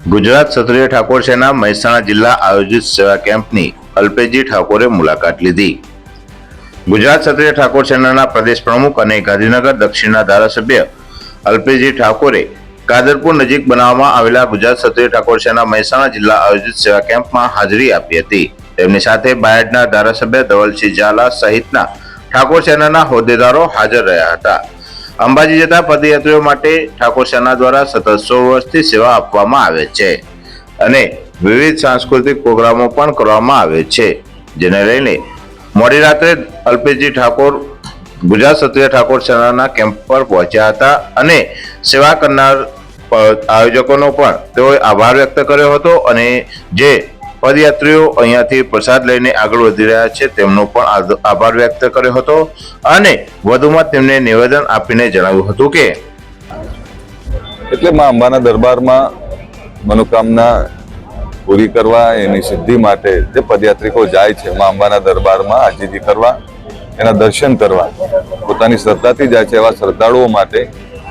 ગુજરાત ક્ષત્રિય ઠાકોર સેના મહેસાણા જિલ્લા આયોજિત સેવા કેમ્પની અલ્પેજી ઠાકોરે મુલાકાત લીધી। ગુજરાત ક્ષત્રિય ઠાકોર સેનાના પ્રદેશ પ્રમુખ અને ગાંધીનગર દક્ષિણના ધારાસભ્ય અલ્પેજી ઠાકોરે કાદરપુર નજીક બનાવવામાં આવેલા ગુજરાત ક્ષત્રિય ઠાકોર સેના મહેસાણા જિલ્લા આયોજિત સેવા કેમ્પમાં હાજરી આપી હતી। તેમની સાથે બાયડના ધારાસભ્ય ધવલસિંહ ઝાલા સહિતના ઠાકોર સેનાના હોદ્દેદારો હાજર રહ્યા હતા। અંબાજી જતા પદયાત્રીઓ માટે ઠાકોર સેના દ્વારા સતત 100 વર્ષથી સેવા આપવામાં આવે છે અને વિવિધ સાંસ્કૃતિક પ્રોગ્રામો પણ કરવામાં આવે છે, જેને લઈને મોડી રાત્રે અલ્પેજી ઠાકોર ગુજરાત ક્ષત્રિય ઠાકોર સેનાના કેમ્પ પર પહોંચ્યા હતા અને સેવા કરનાર આયોજકોનો પણ તેઓએ આભાર વ્યક્ત કર્યો હતો અને જે પદયાત્રીઓ અહીંયાથી પ્રસાદ લઈને આગળ વધી રહ્યા છે તેમનો પણ આભાર વ્યક્ત કર્યો હતો અને વધુમાં તેમને નિવેદન આપીને જણાવ્યું હતું કે એટલે માં અંબાના દરબારમાં મનોકામના પૂરી કરવા એની સિદ્ધિ માટે જે પદયાત્રિકો જાય છે માં અંબાના દરબારમાં આજીજી કરવા, એના દર્શન કરવા પોતાની શ્રદ્ધાથી જાય છે એવા શ્રદ્ધાળુઓ માટે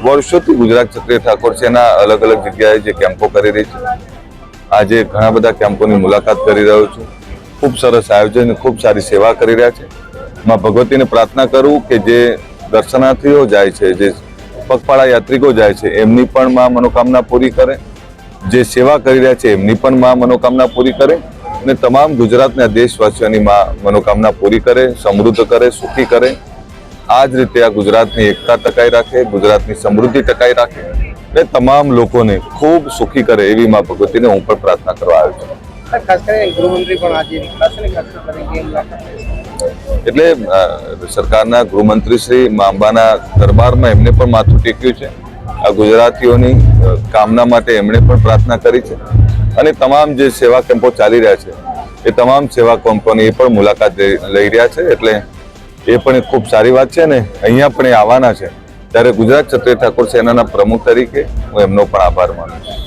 વર્ષોથી ગુજરાત ક્ષત્રિય ઠાકોર સેના અલગ અલગ જગ્યાએ જે કેમ્પો કરી રહી છે। આજે ઘણા બધા કેમ્પોની મુલાકાત કરી રહ્યો છું। ખૂબ સરસ આયોજન, ખૂબ સારી સેવા કરી રહ્યા છે। માં ભગવતીને પ્રાર્થના કરું કે જે દર્શનાર્થીઓ જાય છે, જે પગપાળા યાત્રિકો જાય છે એમની પણ માં મનોકામના પૂરી કરે, જે સેવા કરી રહ્યા છે એમની પણ માં મનોકામના પૂરી કરે અને તમામ ગુજરાતના દેશવાસીઓની માં મનોકામના પૂરી કરે, સમૃદ્ધ કરે, સુખી કરે। આ જ રીતે આ ગુજરાતની એકતા ટકાઈ રાખે, ગુજરાતની સમૃદ્ધિ ટકાઈ રાખે અને તમામ લોકોને ખૂબ સુખી કરે એવી માં ભગવતીને હું પણ પ્રાર્થના કરવા આવ્યો છું। ખાસ કરીને ગૃહમંત્રી પણ આજે નીકળશે ને ખાસ કરીને મુલાકાત એટલે સરકારના ગૃહમંત્રી શ્રી માં અંબાના દરબારમાં એમને પણ માથું ટેક્યું છે। આ ગુજરાતીઓની કામના માટે એમણે પણ પ્રાર્થના કરી છે અને તમામ જે સેવા કેમ્પો ચાલી રહ્યા છે એ તમામ સેવા કેમ્પોની એ પણ મુલાકાત લઈ રહ્યા છે। એટલે એ પણ એક ખૂબ સારી વાત છે ને અહીંયા પણ એ આવવાના છે, ત્યારે ગુજરાત ક્ષત્રિય ઠાકોર સેનાના પ્રમુખ તરીકે હું એમનો પણ આભાર માનું છું।